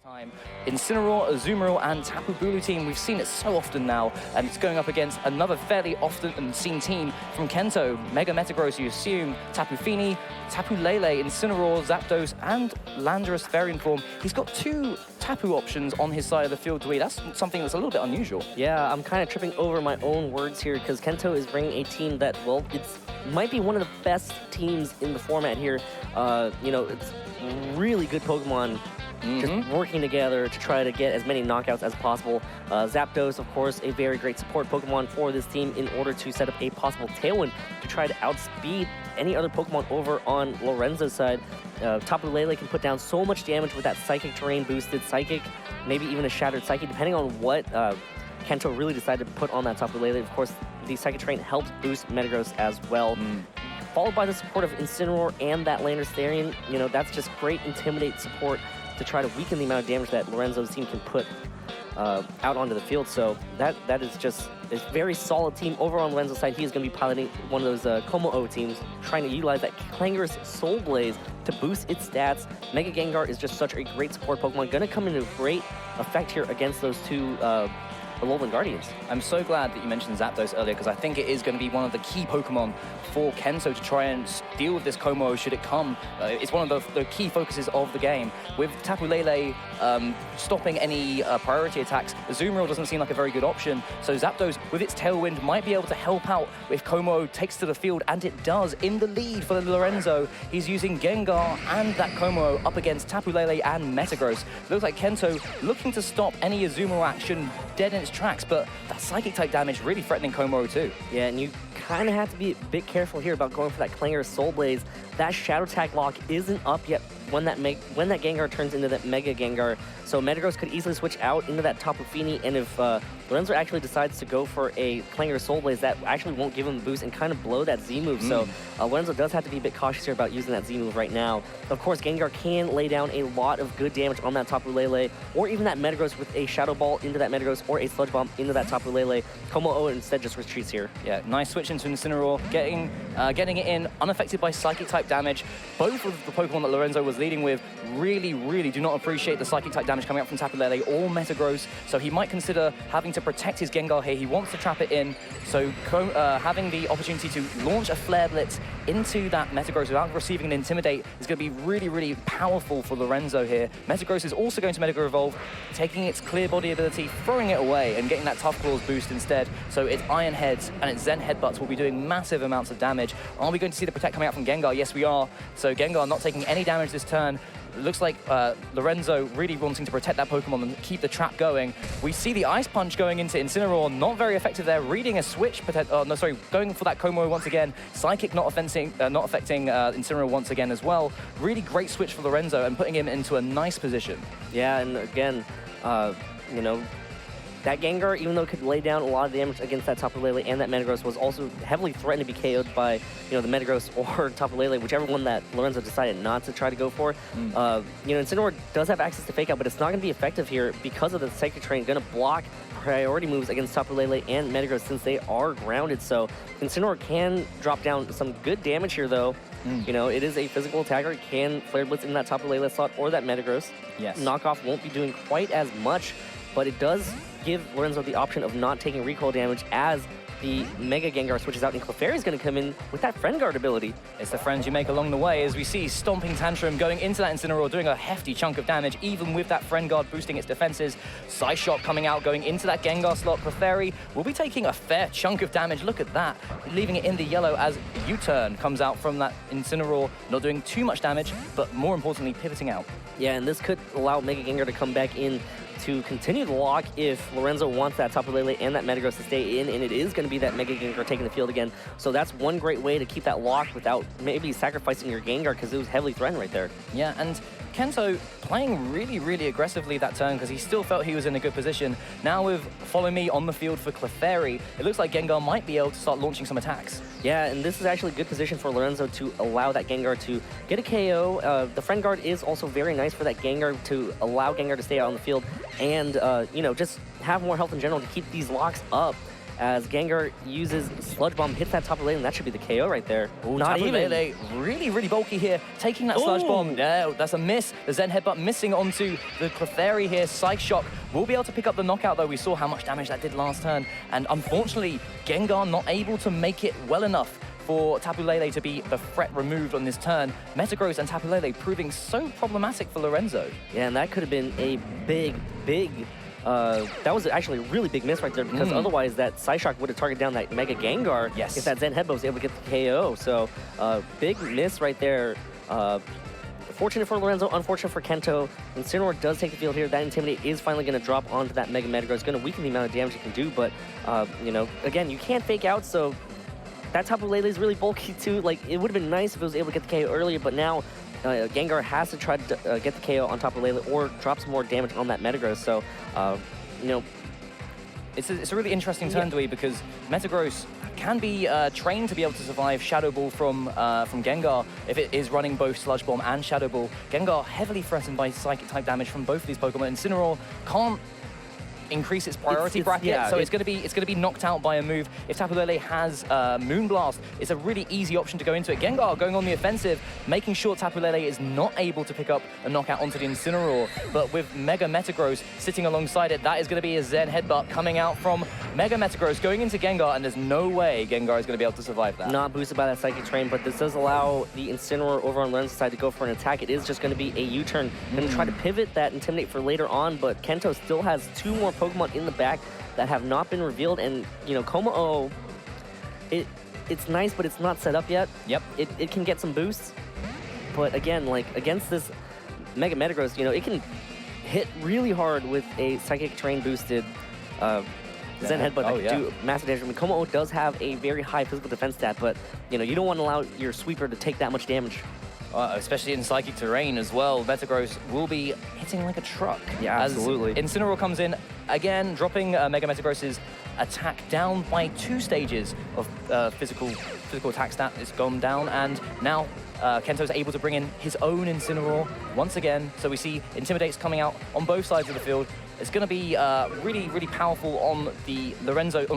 Time. Incineroar, Azumarill, and Tapu Bulu team. We've seen it so often now, and it's going up against another fairly often seen team from Kento. Mega Metagross, you assume, Tapu Fini, Tapu Lele, Incineroar, Zapdos, and Landorus Fairy form. He's got two Tapu options on his side of the field, Dwee. That's something that's a little bit unusual. Yeah, I'm kind of tripping over my own words here because Kento is bringing a team that, well, might be one of the best teams in the format here. You know, it's really good Pokemon just working together to try to get as many knockouts as possible. Zapdos, of course, a very great support Pokemon for this team in order to set up a possible Tailwind to try to outspeed any other Pokemon over on Lorenzo's side. Tapu Lele can put down so much damage with that Psychic Terrain boosted Psychic, maybe even a Shattered Psyche, depending on what Kento really decided to put on that Tapu Lele. Of course, the Psychic Terrain helps boost Metagross as well. Followed by the support of Incineroar and that Landorus Therian. You know, that's just great Intimidate support to try to weaken the amount of damage that Lorenzo's team can put out onto the field. So that is just a very solid team. Over on Lorenzo's side, he is going to be piloting one of those Como-O teams, trying to utilize that Clangorous Soul Blaze to boost its stats. Mega Gengar is just such a great support Pokemon, going to come into great effect here against those two Alolan Guardians. I'm so glad that you mentioned Zapdos earlier, because I think it is going to be one of the key Pokemon for Kento to try and deal with this Como should it come. It's one of the key focuses of the game. With Tapu Lele stopping any priority attacks, Azumarill doesn't seem like a very good option, so Zapdos, with its Tailwind, might be able to help out if Como takes to the field, and it does, in the lead for Lorenzo. He's using Gengar and that Como up against Tapu Lele and Metagross. Looks like Kento looking to stop any Azumarill action dead in its tracks, but that Psychic-type damage really threatening Como too. Yeah, and you kind of have to be a bit careful here about going for that Clangorous Soul Blaze. That Shadow Tag lock isn't up yet when that Gengar turns into that Mega Gengar, so Metagross could easily switch out into that Tapu Fini, and if Lorenzo actually decides to go for a Clangorous Soul Blaze, that actually won't give him the boost and kind of blow that Z move. So Lorenzo does have to be a bit cautious here about using that Z move right now. Of course, Gengar can lay down a lot of good damage on that Tapu Lele, or even that Metagross with a Shadow Ball into that Metagross, or a Sludge Bomb into that Tapu Lele. Como-O instead just retreats here. Yeah, nice switch into Incineroar, getting it in, unaffected by Psychic-type damage. Both of the Pokemon that Lorenzo was leading with really do not appreciate the Psychic-type damage coming up from Tapu Lele or Metagross, so he might consider having to protect his Gengar here. He wants to trap it in, so having the opportunity to launch a Flare Blitz into that Metagross without receiving an Intimidate is going to be really powerful for Lorenzo here. Metagross is also going to Mega Evolve, taking its Clear Body ability, throwing it away, and getting that Tough Claws boost instead. So its Iron Heads and its Zen Headbutts will be doing massive amounts of damage. Are we going to see the Protect coming out from Gengar? Yes, we are. So Gengar not taking any damage this turn. It looks like Lorenzo really wanting to protect that Pokemon and keep the trap going. We see the Ice Punch going into Incineroar, not very effective there. Reading a switch, going for that Como once again. Psychic not affecting Incineroar once again as well. Really great switch for Lorenzo and putting him into a nice position. Yeah, and again, you know, that Gengar, even though it could lay down a lot of damage against that Tapu Lele and that Metagross, was also heavily threatened to be KO'd by, you know, the Metagross or Tapu Lele, whichever one that Lorenzo decided not to try to go for. You know, Incineroar does have access to Fake Out, but it's not going to be effective here because of the Psychic Terrain, going to block priority moves against Tapu Lele and Metagross since they are grounded. So Incineroar can drop down some good damage here, though. You know, it is a physical attacker. It can Flare Blitz in that Tapu Lele slot or that Metagross. Yes. Knockoff won't be doing quite as much, but it does give Lorenzo the option of not taking recoil damage as the Mega Gengar switches out, and Clefairy is going to come in with that Friend Guard ability. It's the friends you make along the way, as we see Stomping Tantrum going into that Incineroar, doing a hefty chunk of damage, even with that Friend Guard boosting its defenses. Psy Shock coming out, going into that Gengar slot. Clefairy will be taking a fair chunk of damage. Look at that, leaving it in the yellow as U-Turn comes out from that Incineroar, not doing too much damage, but more importantly, pivoting out. Yeah, and this could allow Mega Gengar to come back in to continue the lock if Lorenzo wants that Tapu Lele and that Metagross to stay in, and it is going to be that Mega Gengar taking the field again. So that's one great way to keep that locked without maybe sacrificing your Gengar, because it was heavily threatened right there. Yeah, and Kento playing really aggressively that turn because he still felt he was in a good position. Now with Follow Me on the field for Clefairy, it looks like Gengar might be able to start launching some attacks. Yeah, and this is actually a good position for Lorenzo to allow that Gengar to get a KO. The Friend Guard is also very nice for that Gengar to allow Gengar to stay out on the field and, you know, just have more health in general to keep these locks up as Gengar uses Sludge Bomb, hits that top of lane, and that should be the KO right there. Ooh, Not Tapu even. Lele really, really bulky here, taking that Sludge Bomb. No, that's a miss. The Zen Headbutt missing onto the Clefairy here. Psych Shock will be able to pick up the knockout, though. We saw how much damage that did last turn, and unfortunately, Gengar not able to make it well enough for Tapu Lele to be the threat removed on this turn. Metagross and Tapu Lele proving so problematic for Lorenzo. Yeah, and that could have been a big, that was actually a really big miss right there, because otherwise that Psyshock would have targeted down that Mega Gengar if that Zen Headbutt was able to get the KO. So big miss right there. Fortunate for Lorenzo, unfortunate for Kento. Incineroar does take the field here. That Intimidate is finally going to drop onto that Mega Metagross. It's going to weaken the amount of damage it can do, but, you know, again, you can't fake out, so that Tapu Lele is really bulky too. Like, it would have been nice if it was able to get the KO earlier, but now Gengar has to try to get the KO on Tapu Lele or drop some more damage on that Metagross. So, you know, it's a really interesting turn, Dewey, because Metagross can be trained to be able to survive Shadow Ball from Gengar if it is running both Sludge Bomb and Shadow Ball. Gengar heavily threatened by Psychic type damage from both of these Pokemon. Incineroar can't increase its priority bracket, so it's going to be knocked out by a move. If Tapu Lele has Moonblast, it's a really easy option to go into it. Gengar going on the offensive, making sure Tapu Lele is not able to pick up a knockout onto the Incineroar, but with Mega Metagross sitting alongside it, that is going to be a Zen Headbutt coming out from Mega Metagross going into Gengar, and there's no way Gengar is going to be able to survive that. Not boosted by that Psychic Train, but this does allow the Incineroar over on Lorenzo's side to go for an attack. It is just going to be a U-turn. Going to try to pivot that Intimidate for later on, but Kento still has 2 more Pokemon in the back that have not been revealed, and you know, Como-O, it's nice, but it's not set up yet. Yep. It can get some boosts, but again, like against this Mega Metagross, you know, it can hit really hard with a Psychic Train boosted Zen Headbutt that can do massive damage. I mean, Como-O does have a very high physical defense stat, but you know, you don't want to allow your sweeper to take that much damage. Especially in Psychic Terrain as well. Metagross will be hitting like a truck. Yeah, absolutely. Incineroar comes in, again, dropping Mega Metagross's attack down by 2 stages of physical attack stat. It's gone down, and now Kento's able to bring in his own Incineroar once again. So we see Intimidates coming out on both sides of the field. It's going to be really, really powerful on the Lorenzo's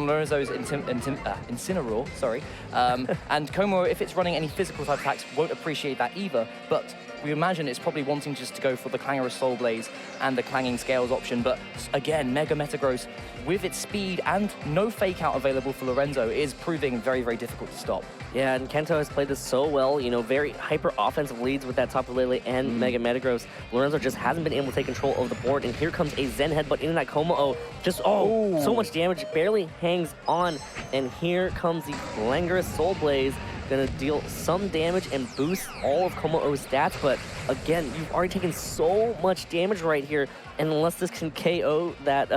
Incineroar, sorry. And Como, if it's running any physical type attacks, won't appreciate that either. But we imagine it's probably wanting just to go for the Clangorous Soul Blaze and the Clanging Scales option. But again, Mega Metagross, with its speed and no fake out available for Lorenzo, is proving very, very difficult to stop. Yeah, and Kento has played this so well, you know, very hyper offensive leads with that Tapu Lele and Mega Metagross. Lorenzo just hasn't been able to take control of the board, and here comes a Zen Headbutt into that Como-O. Just, so much damage, barely hangs on. And here comes the Clangorous Soul Blaze, gonna deal some damage and boost all of Como-O's stats, but again, you've already taken so much damage right here, and unless this can KO that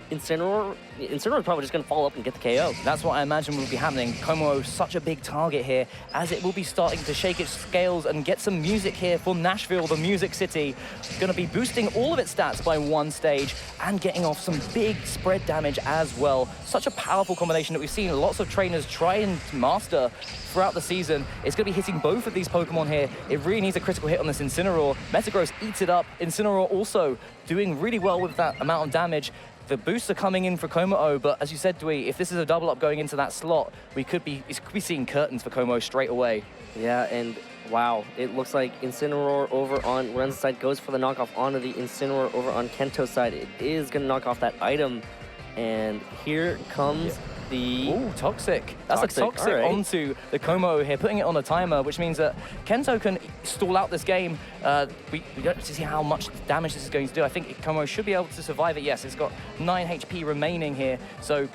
Incineroar is probably just going to follow up and get the KO. That's what I imagine will be happening. Como such a big target here, as it will be starting to shake its scales and get some music here for Nashville, the Music City. Going to be boosting all of its stats by 1 stage and getting off some big spread damage as well. Such a powerful combination that we've seen lots of trainers try and master throughout the season. It's going to be hitting both of these Pokemon here. It really needs a critical hit on this Incineroar. Metagross eats it up. Incineroar also doing really well with that amount of damage. The boosts are coming in for Como-O, but as you said, Dewey, if this is a double up going into that slot, we could be seeing curtains for Como straight away. Yeah, and wow, it looks like Incineroar over on Lorenzo's side goes for the knockoff onto the Incineroar over on Kento's side. It is going to knock off that item, and here comes the... Ooh, Toxic. That's a Toxic onto the Como here, putting it on a timer, which means that Kento can stall out this game. We don't have to see how much damage this is going to do. I think Como should be able to survive it. Yes, it's got 9 HP remaining here, so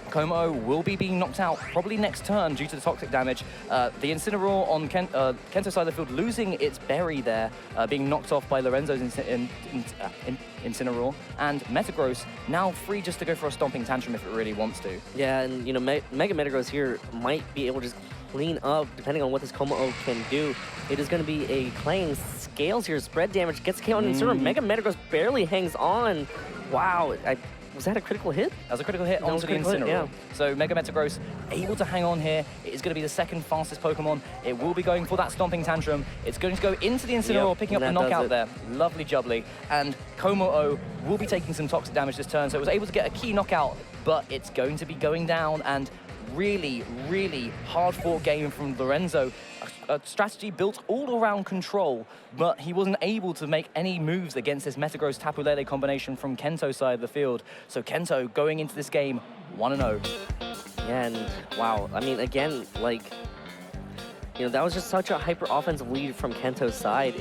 Como will be being knocked out probably next turn due to the toxic damage. The Incineroar on Kento's side of the field losing its berry there, being knocked off by Lorenzo's Incineroar, and Metagross now free just to go for a stomping tantrum if it really wants to. Yeah, and you know, Mega Metagross here might be able to just clean up depending on what this Como-O can do. It is going to be a Clanging Scales here, spread damage, gets KO on Incineroar. Mega Metagross barely hangs on. Wow, Was that a critical hit? That was a critical hit onto the Incineroar. Yeah. So Mega Metagross able to hang on here. It is going to be the second fastest Pokemon. It will be going for that Stomping Tantrum. It's going to go into the Incineroar, picking up the knockout there. Lovely jubbly. And Komo-O will be taking some toxic damage this turn, so it was able to get a key knockout, but it's going to be going down, and really, really hard-fought game from Lorenzo. A strategy built all around control, but he wasn't able to make any moves against this Metagross Tapu Lele combination from Kento's side of the field. So Kento going into this game 1-0. Yeah, and wow, I mean, again, like, you know, that was just such a hyper offensive lead from Kento's side.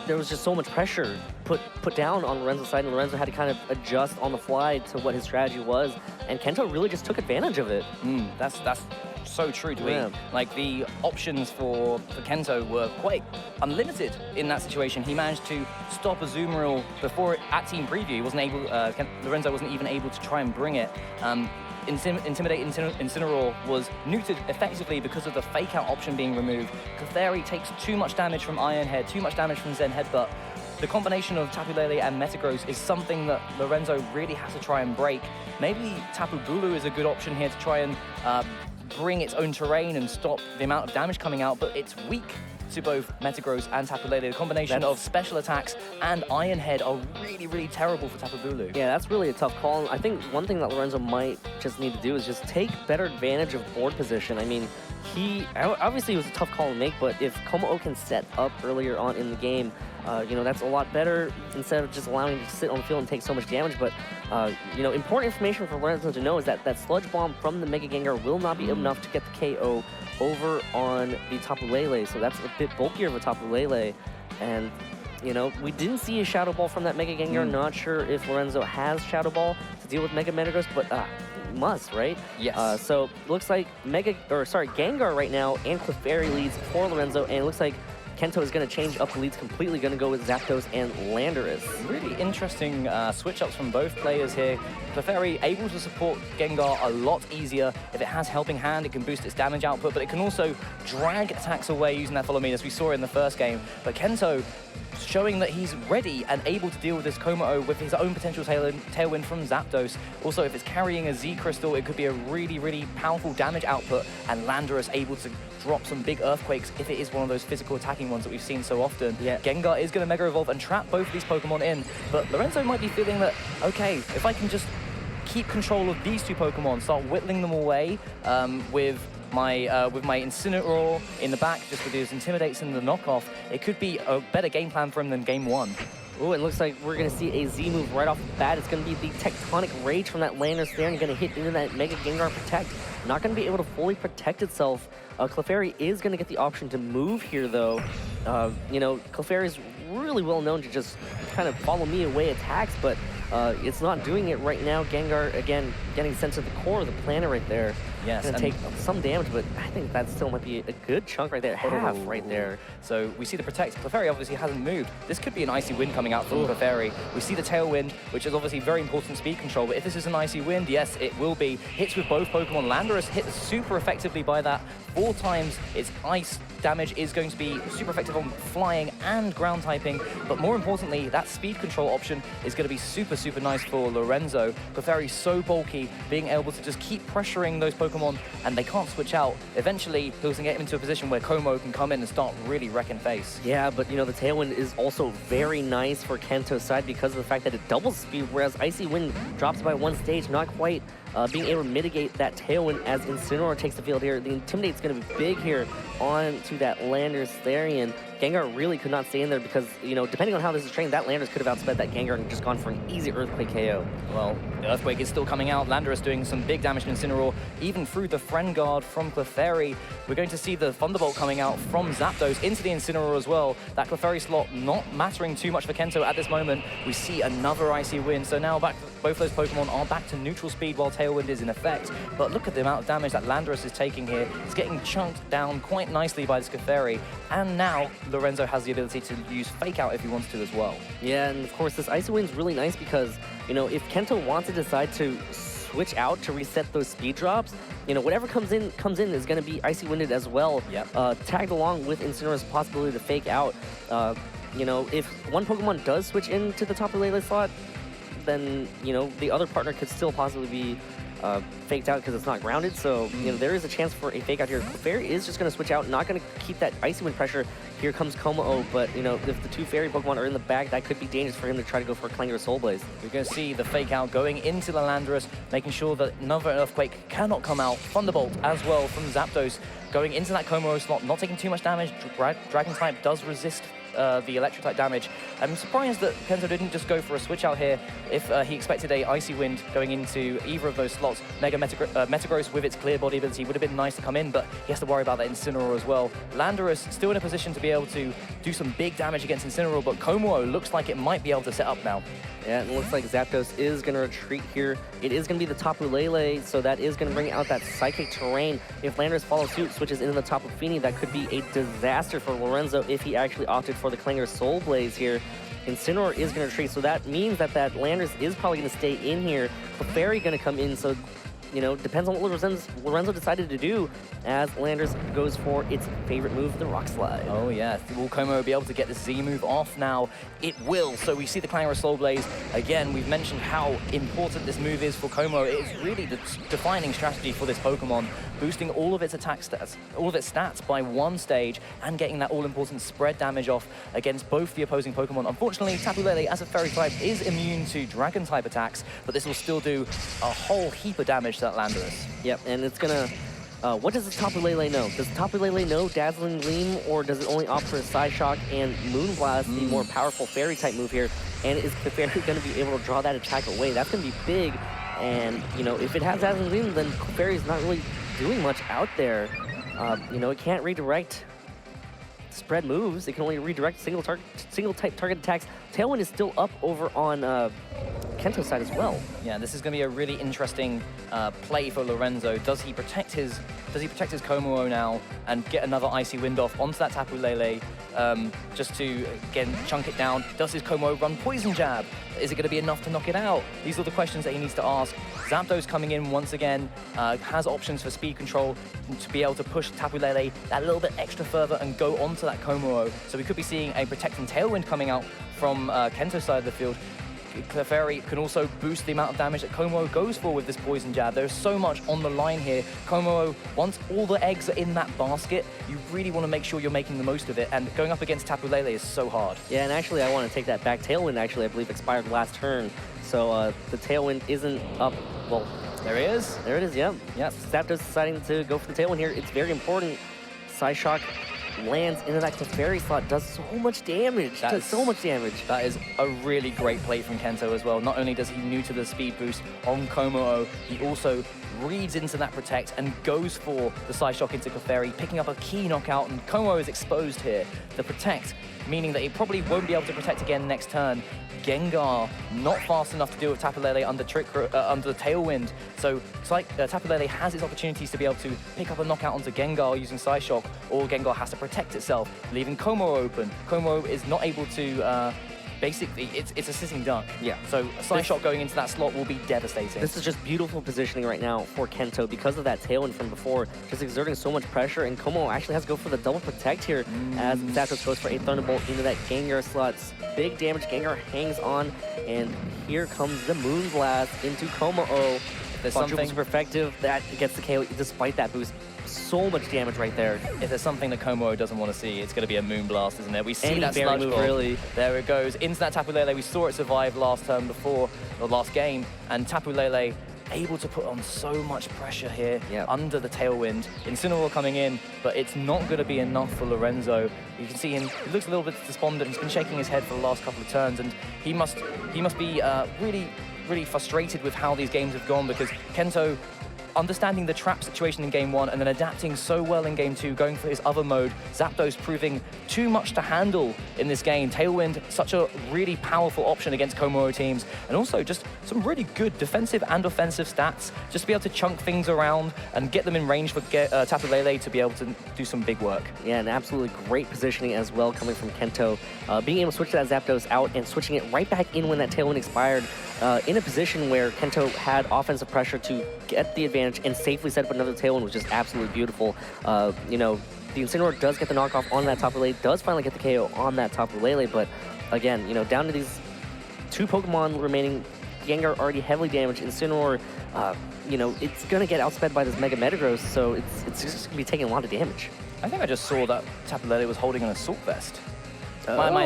There was just so much pressure put down on Lorenzo's side, and Lorenzo had to kind of adjust on the fly to what his strategy was, and Kento really just took advantage of it. That's so true, Dwayne. Like, the options for Kento were quite unlimited in that situation. He managed to stop a Azumarill before at team preview. He wasn't able, Lorenzo wasn't even able to try and bring it. Intimidate Incineroar was neutered effectively because of the fake out option being removed. Clefairy takes too much damage from Iron Head, too much damage from Zen Headbutt. The combination of Tapu Lele and Metagross is something that Lorenzo really has to try and break. Maybe Tapu Bulu is a good option here to try and bring its own terrain and stop the amount of damage coming out, but it's weak to both Metagross and Tapu Lele. The combination of special attacks and Iron Head are really, really terrible for Tapu Bulu. Yeah, that's really a tough call. I think one thing that Lorenzo might just need to do is just take better advantage of board position. I mean, obviously it was a tough call to make, but if Komo-O can set up earlier on in the game, you know, that's a lot better instead of just allowing him to sit on the field and take so much damage. But, you know, important information for Lorenzo to know is that that Sludge Bomb from the Mega Gengar will not be enough to get the KO over on the Tapu Lele. So that's a bit bulkier of a Tapu Lele. And, you know, we didn't see a Shadow Ball from that Mega Gengar. Not sure if Lorenzo has Shadow Ball to deal with Mega Metagross, but must, right? Yes. So looks like Gengar right now and Clefairy leads for Lorenzo, and it looks like Kento is going to change up the leads completely, going to go with Zapdos and Landorus. Really interesting switch-ups from both players here. Clefairy able to support Gengar a lot easier. If it has Helping Hand, it can boost its damage output, but it can also drag attacks away using that Follow Me, as we saw in the first game. But Kento showing that he's ready and able to deal with this Komo-O with his own potential tailwind from Zapdos. Also, if it's carrying a Z Crystal, it could be a really, really powerful damage output, and Landorus able to drop some big Earthquakes if it is one of those physical attacking ones that we've seen so often. Yeah. Gengar is going to Mega Evolve and trap both of these Pokemon in, but Lorenzo might be feeling that, okay, if I can just keep control of these two Pokemon, start whittling them away with my Incineroar in the back, just with his Intimidates and the knockoff, it could be a better game plan for him than game one. Oh, it looks like we're going to see a Z move right off the bat. It's going to be the Tectonic Rage from that Landorus there, and going to hit into that Mega Gengar Protect. Not going to be able to fully protect itself. Clefairy is going to get the option to move here, though. You know, Clefairy is really well known to just kind of follow me away attacks, but it's not doing it right now. Gengar, again, getting sent to the core of the planet right there. Yes, gonna take some damage, but I think that still might be a good chunk right there, half right there. So we see the Protect. Clefairy obviously hasn't moved. This could be an Icy Wind coming out from Clefairy. We see the Tailwind, which is obviously very important speed control, but if this is an Icy Wind, yes, it will be. Hits with both Pokemon. Landorus hit super effectively by that. 4 times its ice damage is going to be super effective on flying and ground typing, but more importantly, that speed control option is going to be super, super nice for Lorenzo. Clefairy's so bulky, being able to just keep pressuring those Pokemon, and they can't switch out. Eventually, he's going to get him into a position where Komo can come in and start really wrecking face. Yeah, but you know, the Tailwind is also very nice for Kento's side because of the fact that it doubles speed, whereas Icy Wind drops by 1 stage, not quite being able to mitigate that Tailwind as Incineroar takes the field here. The Intimidate's going to be big here onto that Landorus Therian. Gengar really could not stay in there because, you know, depending on how this is trained, that Landorus could have outsped that Gengar and just gone for an easy Earthquake KO. Well, the Earthquake is still coming out. Landorus doing some big damage to Incineroar, even through the Friend Guard from Clefairy. We're going to see the Thunderbolt coming out from Zapdos into the Incineroar as well. That Clefairy slot not mattering too much for Kento at this moment. We see another Icy Wind, so now both those Pokemon are back to neutral speed while Tailwind is in effect. But look at the amount of damage that Landorus is taking here. It's getting chunked down quite nicely by this Clefairy, and now Lorenzo has the ability to use Fake Out if he wants to as well. Yeah, and of course this Icy Wind's really nice because, you know, if Kento wants to decide to switch out to reset those speed drops, you know, whatever comes in is going to be Icy Winded as well. Yep. Tagged along with Incineroar's possibility to Fake Out. You know, if one Pokemon does switch into the Tapu Lele slot, then, you know, the other partner could still possibly be faked out because it's not grounded. So, you know, there is a chance for a fake out here. Clefairy is just going to switch out, not going to keep that Icy Wind pressure. Here comes Como-O, but, you know, if the two Fairy Pokemon are in the back, that could be dangerous for him to try to go for a Clanger Soul Blaze. We're going to see the fake out going into the Landorus, making sure that another Earthquake cannot come out. Thunderbolt as well from Zapdos, going into that Como-O slot, not taking too much damage. Dragon type does resist the electric type damage. I'm surprised that Kento didn't just go for a switch out here. If he expected a Icy Wind going into either of those slots, Metagross with its clear body ability would have been nice to come in, but he has to worry about that Incineroar as well. Landorus still in a position to be able to do some big damage against Incineroar, but Como-O looks like it might be able to set up now. Yeah, it looks like Zapdos is going to retreat here. It is going to be the Tapu Lele, so that is going to bring out that Psychic Terrain. If Landorus follows suit, switches into the Tapu Fini, that could be a disaster for Lorenzo if he actually opted for the Clanger Soul Blaze here. Incineroar is going to retreat, so that means that Landorus is probably going to stay in here. Clefairy going to come in, so, you know, depends on what Lorenzo decided to do as Landorus goes for its favorite move, the Rock Slide. Oh yeah, will Como be able to get the Z move off now? It will, so we see the Clanger Soul Blaze. Again, we've mentioned how important this move is for Como. It is really the defining strategy for this Pokemon, boosting all of its attack stats, all of its stats by one stage, and getting that all-important spread damage off against both the opposing Pokemon. Unfortunately, Tapu Lele, as a Fairy type, is immune to Dragon type attacks, but this will still do a whole heap of damage to that Landorus. Yep, and it's gonna... what does the Tapu Lele know? Does Tapu Lele know Dazzling Gleam, or does it only opt for Psyshock and Moonblast, the more powerful Fairy-type move here? And is Clefairy going to be able to draw that attack away? That's going to be big, and, you know, if it has Dazzling Gleam, then Clefairy's not really doing much out there. You know, it can't redirect spread moves. It can only redirect single-type target attacks. Tailwind is still up over on Kento's side as well. Yeah, this is going to be a really interesting play for Lorenzo. Does he protect his Como-O now and get another Icy Wind off onto that Tapu Lele just to, again, chunk it down? Does his Como-O run Poison Jab? Is it going to be enough to knock it out? These are the questions that he needs to ask. Zapdos coming in once again, has options for speed control to be able to push Tapu Lele that little bit extra further and go onto that Como-O. So we could be seeing a protecting Tailwind coming out from Kento's side of the field. Clefairy can also boost the amount of damage that Como-O goes for with this Poison Jab. There's so much on the line here. Como-O, once all the eggs are in that basket, you really want to make sure you're making the most of it, and going up against Tapu Lele is so hard. Yeah, and actually I want to take that back. Tailwind actually, I believe, expired last turn, so the Tailwind isn't up. Well, there he is. There it is, yeah. Yep. Zapdos deciding to go for the Tailwind here. It's very important. Psyshock lands into that Clefairy slot, does so much damage. That is a really great play from Kento as well. Not only does he new to the speed boost on Como-O, he also reads into that Protect and goes for the Psyshock into Clefairy, picking up a key knockout, and Como-O is exposed here. The Protect, meaning that he probably won't be able to Protect again next turn. Gengar, not fast enough to deal with Tapu Lele under the Tailwind. So it's like Tapu Lele has its opportunities to be able to pick up a knockout onto Gengar using Psyshock, or Gengar has to protect itself, leaving Como-O open. Como-O is not able to, basically, it's a sitting duck. Yeah. So a Psyshock going into that slot will be devastating. This is just beautiful positioning right now for Kento because of that Tailwind from before, just exerting so much pressure, and Como actually has to go for the double Protect here as Zapdos goes for a Thunderbolt into that Gengar slot. Big damage, Gengar hangs on, and here comes the Moonblast into Como-O. Quadruple Super effective, that gets the KO despite that boost. So much damage right there. If there's something that Como-O doesn't want to see, it's going to be a Moonblast, isn't it? We see that Sludge move, really. There it goes. Into that Tapu Lele. We saw it survive last turn before, or last game, and Tapu Lele able to put on so much pressure here under the Tailwind. Incineroar coming in, but it's not going to be enough for Lorenzo. You can see him, he looks a little bit despondent. He's been shaking his head for the last couple of turns, and he must be really frustrated with how these games have gone, because Kento, understanding the trap situation in Game 1 and then adapting so well in Game 2, going for his other mode, Zapdos proving too much to handle in this game. Tailwind, such a really powerful option against Como-O teams, and also just some really good defensive and offensive stats, just to be able to chunk things around and get them in range for Tapu Lele to be able to do some big work. Yeah, and absolutely great positioning as well coming from Kento. Being able to switch that Zapdos out and switching it right back in when that Tailwind expired, in a position where Kento had offensive pressure to get the advantage and safely set up another Tailwind was just absolutely beautiful. You know, the Incineroar does get the knockoff on that Tapu Lele, does finally get the KO on that Tapu Lele, but again, you know, down to these two Pokemon remaining Gengar already heavily damaged. Incineroar, you know, it's going to get outsped by this Mega Metagross, so it's just going to be taking a lot of damage. I think I just saw that Tapu Lele was holding an Assault Vest. My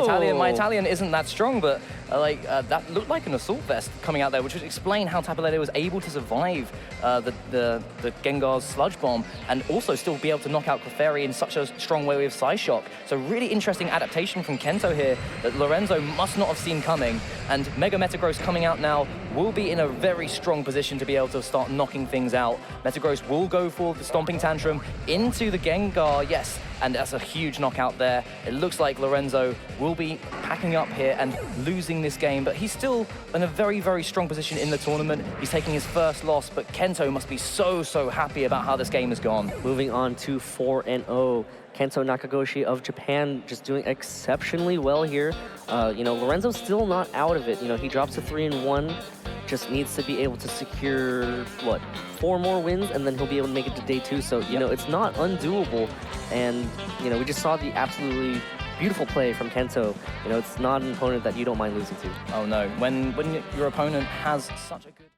Italian isn't that strong, but that looked like an Assault Vest coming out there, which would explain how Tapu Lele was able to survive the Gengar's Sludge Bomb and also still be able to knock out Clefairy in such a strong way with Psyshock. So really interesting adaptation from Kento here that Lorenzo must not have seen coming. And Mega Metagross coming out now will be in a very strong position to be able to start knocking things out. Metagross will go for the Stomping Tantrum into the Gengar, yes, and that's a huge knockout there. It looks like Lorenzo will be packing up here and losing this game, but he's still in a very, very strong position in the tournament. He's taking his first loss, but Kento must be so, so happy about how this game has gone. Moving on to 4-0. Kento Nakagoshi of Japan just doing exceptionally well here. You know, Lorenzo's still not out of it. You know, he drops to 3-1. Just needs to be able to secure, what, 4 more wins, and then he'll be able to make it to day 2. So, you know, it's not undoable. And, you know, we just saw the absolutely beautiful play from Kento. You know, it's not an opponent that you don't mind losing to. Oh, no. When your opponent has such a good...